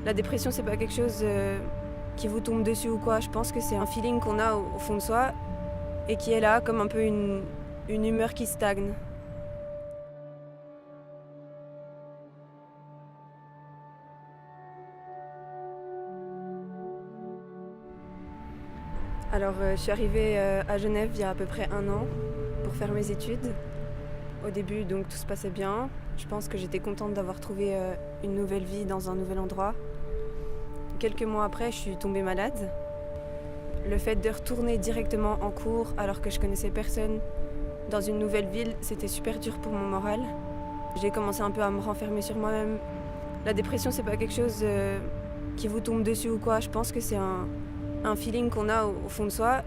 La dépression, c'est pas quelque chose qui vous tombe dessus ou quoi. Je pense que c'est un feeling qu'on a au fond de soi et qui est là comme un peu une humeur qui stagne. Alors, je suis arrivée à Genève il y a à peu près 1 an pour faire mes études. Au début, donc, tout se passait bien. Je pense que j'étais contente d'avoir trouvé une nouvelle vie dans un nouvel endroit. Quelques mois après, je suis tombée malade. Le fait de retourner directement en cours alors que je connaissais personne dans une nouvelle ville, c'était super dur pour mon moral. J'ai commencé un peu à me renfermer sur moi-même. La dépression, c'est pas quelque chose qui vous tombe dessus ou quoi. Je pense que c'est un feeling qu'on a au fond de soi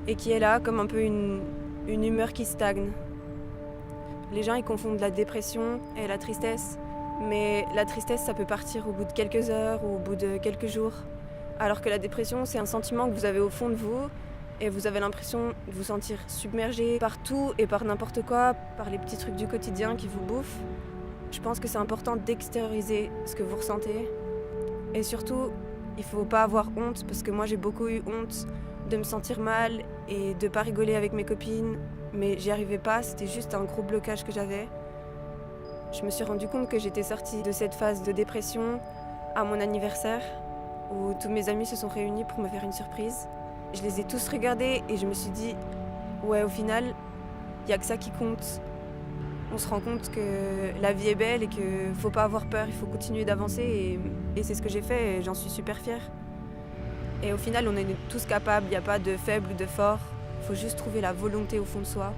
et qui est là comme un peu une humeur qui stagne. Les gens, ils confondent la dépression et la tristesse, mais la tristesse, ça peut partir au bout de quelques heures ou au bout de quelques jours. Alors que la dépression, c'est un sentiment que vous avez au fond de vous et vous avez l'impression de vous sentir submergé par tout et par n'importe quoi, par les petits trucs du quotidien qui vous bouffent. Je pense que c'est important d'extérioriser ce que vous ressentez. Et surtout, il faut pas avoir honte, parce que moi j'ai beaucoup eu honte de me sentir mal et de pas rigoler avec mes copines, mais j'y arrivais pas, c'était juste un gros blocage que j'avais. Je me suis rendu compte que j'étais sortie de cette phase de dépression à mon anniversaire, où tous mes amis se sont réunis pour me faire une surprise. Je les ai tous regardés et je me suis dit, ouais, au final, il n'y a que ça qui compte. On se rend compte que la vie est belle et qu'il faut pas avoir peur, il faut continuer d'avancer et c'est ce que j'ai fait et j'en suis super fière. Et au final, on est tous capables, il n'y a pas de faible ou de fort, il faut juste trouver la volonté au fond de soi.